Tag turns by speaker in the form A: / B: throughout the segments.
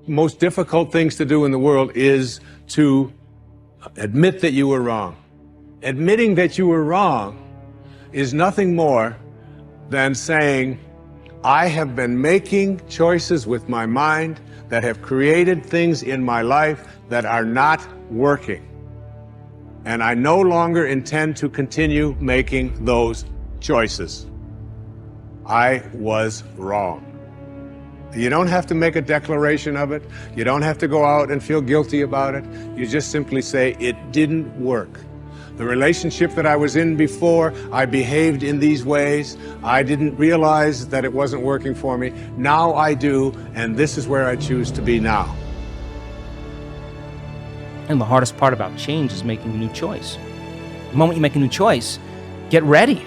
A: most difficult things to do in the world is to admit that you were wrong. Admitting that you were wrong is nothing more than saying, I have been making choices with my mind that have created things in my life that are not working. And I no longer intend to continue making those choices. I was wrong. You don't have to make a declaration of it. You don't have to go out and feel guilty about it. You just simply say, it didn't work. The relationship that I was in before, I behaved in these ways. I didn't realize that it wasn't working for me. Now I do, and this is where I choose to be now.
B: And the hardest part about change is making a new choice. The moment you make a new choice, get ready.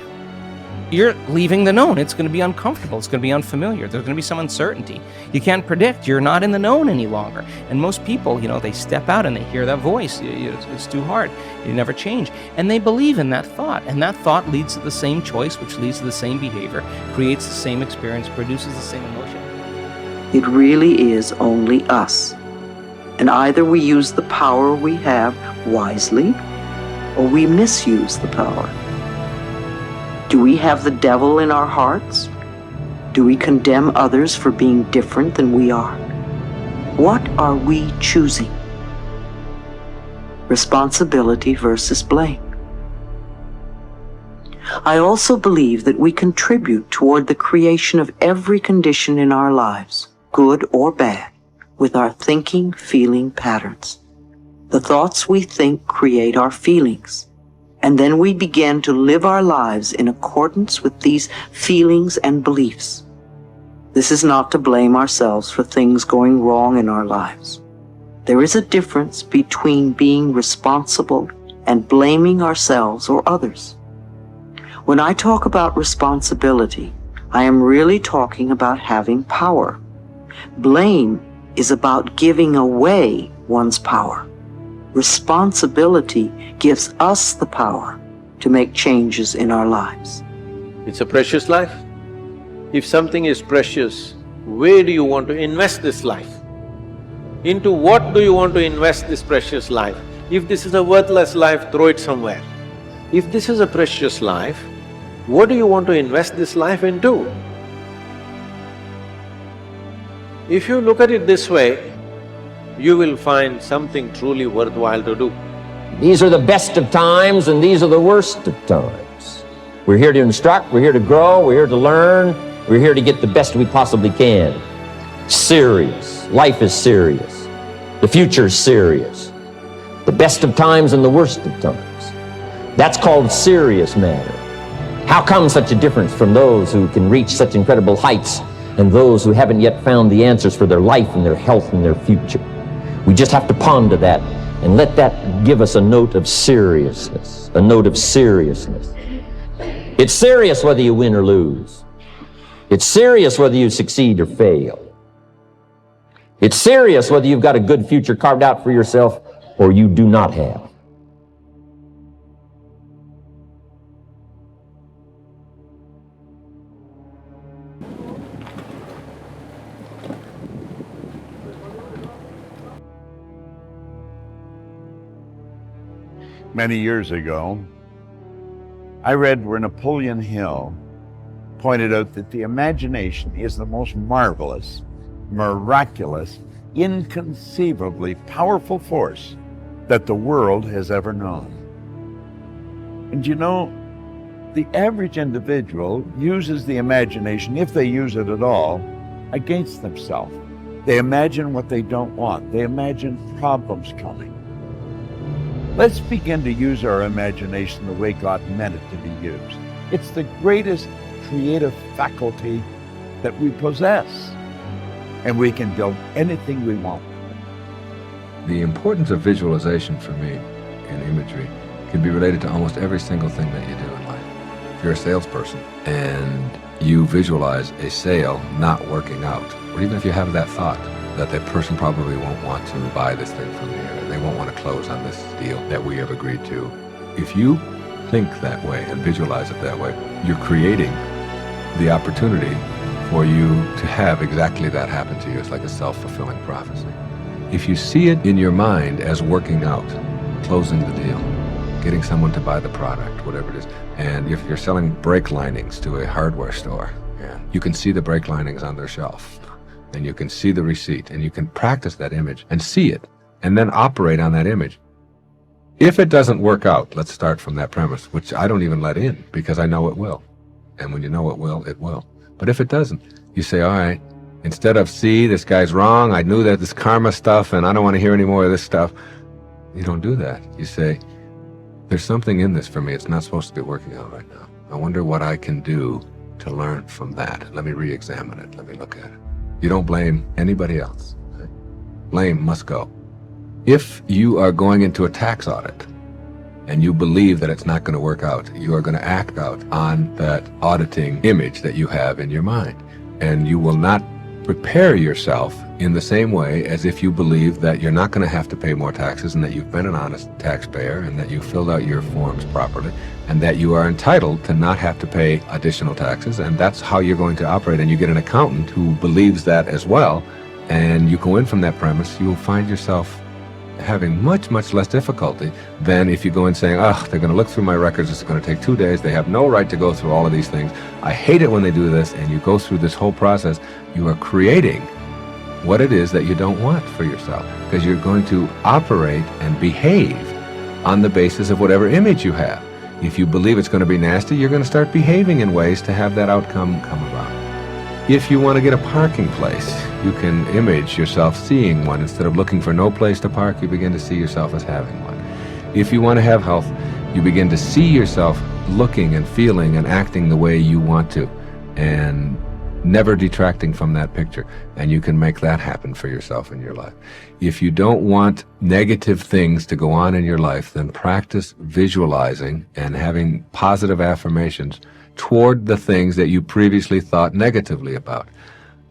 B: You're leaving the known. It's going to be uncomfortable. It's going to be unfamiliar. There's going to be some uncertainty. You can't predict. You're not in the known any longer. And most people, they step out and they hear that voice. It's too hard. You never change. And they believe in that thought. And that thought leads to the same choice, which leads to the same behavior, creates the same experience, produces the same emotion.
C: It really is only us. And either we use the power we have wisely, or we misuse the power. Do we have the devil in our hearts? Do we condemn others for being different than we are? What are we choosing? Responsibility versus blame. I also believe that we contribute toward the creation of every condition in our lives, good or bad, with our thinking, feeling patterns. The thoughts we think create our feelings. And then we begin to live our lives in accordance with these feelings and beliefs. This is not to blame ourselves for things going wrong in our lives. There is a difference between being responsible and blaming ourselves or others. When I talk about responsibility, I am really talking about having power. Blame is about giving away one's power. Responsibility gives us the power to make changes in our lives.
D: It's a precious life. If something is precious, where do you want to invest this life? Into what do you want to invest this precious life? If this is a worthless life, throw it somewhere. If this is a precious life, what do you want to invest this life into? If you look at it this way, you will find something truly worthwhile to do.
E: These are the best of times and these are the worst of times. We're here to instruct, we're here to grow, we're here to learn, we're here to get the best we possibly can. Serious. Life is serious. The future is serious. The best of times and the worst of times. That's called serious matter. How come such a difference from those who can reach such incredible heights and those who haven't yet found the answers for their life and their health and their future? We just have to ponder that and let that give us a note of seriousness, a note of seriousness. It's serious whether you win or lose. It's serious whether you succeed or fail. It's serious whether you've got a good future carved out for yourself or you do not have.
F: Many years ago, I read where Napoleon Hill pointed out that the imagination is the most marvelous, miraculous, inconceivably powerful force that the world has ever known. And the average individual uses the imagination, if they use it at all, against themselves. They imagine what they don't want. They imagine problems coming. Let's begin to use our imagination the way God meant it to be used. It's the greatest creative faculty that we possess, and we can build anything we want.
G: The importance of visualization for me in imagery can be related to almost every single thing that you do in life. If you're a salesperson and you visualize a sale not working out, or even if you have that thought that that person probably won't want to buy this thing from me, or they won't want to close on this deal that we have agreed to. If you think that way and visualize it that way, you're creating the opportunity for you to have exactly that happen to you. It's like a self-fulfilling prophecy. If you see it in your mind as working out, closing the deal, getting someone to buy the product, whatever it is, and if you're selling brake linings to a hardware store, you can see the brake linings on their shelf, and you can see the receipt, and you can practice that image and see it, and then operate on that image. If it doesn't work out, let's start from that premise, which I don't even let in, because I know it will. And when you know it will, it will. But if it doesn't, you say, all right, instead of, see, this guy's wrong, I knew that this karma stuff, and I don't want to hear any more of this stuff. You don't do that. You say, there's something in this for me. It's not supposed to be working out right now. I wonder what I can do to learn from that. Let me re-examine it. Let me look at it. You don't blame anybody else. Okay? Blame must go. If you are going into a tax audit and you believe that it's not going to work out, you are going to act out on that auditing image that you have in your mind. And you will not prepare yourself in the same way as if you believe that you're not going to have to pay more taxes, and that you've been an honest taxpayer, and that you filled out your forms properly, and that you are entitled to not have to pay additional taxes, and that's how you're going to operate. And you get an accountant who believes that as well, and you go in from that premise, you will find yourself having much, much less difficulty than if you go in saying, oh, they're going to look through my records, it's going to take 2 days, they have no right to go through all of these things, I hate it when they do this, and you go through this whole process. You are creating what it is that you don't want for yourself, because you're going to operate and behave on the basis of whatever image you have. If you believe it's going to be nasty, you're going to start behaving in ways to have that outcome come about. If you want to get a parking place, you can image yourself seeing one. Instead of looking for no place to park, you begin to see yourself as having one. If you want to have health, you begin to see yourself looking and feeling and acting the way you want to, and never detracting from that picture. And you can make that happen for yourself in your life. If you don't want negative things to go on in your life, then practice visualizing and having positive affirmations toward the things that you previously thought negatively about.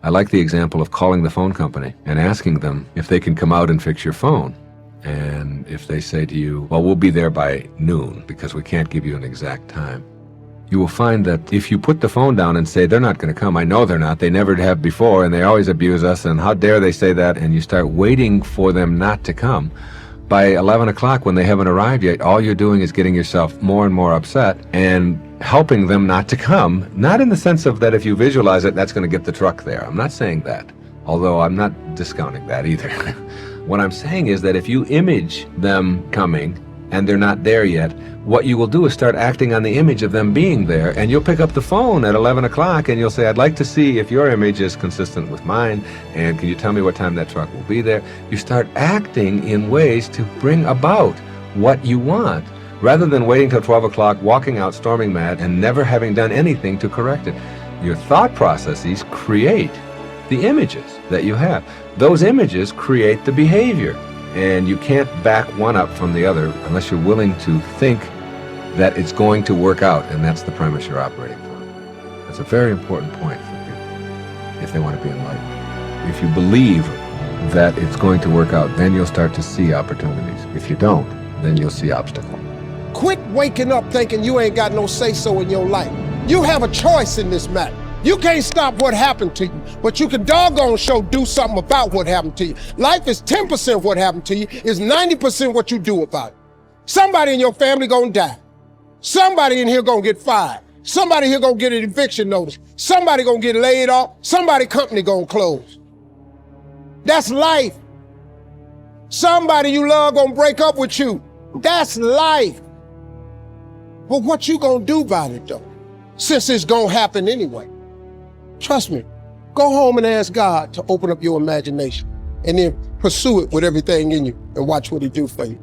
G: I like the example of calling the phone company and asking them if they can come out and fix your phone. And if they say to you, well, we'll be there by noon because we can't give you an exact time, you will find that if you put the phone down and say, they're not going to come, I know they're not, they never have before, and they always abuse us, and how dare they say that, and you start waiting for them not to come, by 11 o'clock when they haven't arrived yet, all you're doing is getting yourself more and more upset and helping them not to come. Not in the sense of that if you visualize it, that's going to get the truck there. I'm not saying that, although I'm not discounting that either. What I'm saying is that if you image them coming and they're not there yet, what you will do is start acting on the image of them being there, and you'll pick up the phone at 11 o'clock and you'll say, I'd like to see if your image is consistent with mine, and can you tell me what time that truck will be there? You start acting in ways to bring about what you want, rather than waiting till 12 o'clock, walking out storming mad, and never having done anything to correct it. Your thought processes create the images that you have. Those images create the behavior. And you can't back one up from the other unless you're willing to think that it's going to work out, and that's the premise you're operating from. That's a very important point for people if they want to be enlightened. If you believe that it's going to work out, then you'll start to see opportunities. If you don't, then you'll see obstacles.
H: Quit waking up thinking you ain't got no say-so in your life. You have a choice in this matter. You can't stop what happened to you, but you can doggone sure do something about what happened to you. Life is 10% what happened to you, is 90% what you do about it. Somebody in your family gonna die. Somebody in here gonna get fired. Somebody here gonna get an eviction notice. Somebody gonna get laid off. Somebody company gonna close. That's life. Somebody you love gonna break up with you. That's life. But what you gonna do about it though? Since it's gonna happen anyway. Trust me, go home and ask God to open up your imagination and then pursue it with everything in you and watch what he do for you.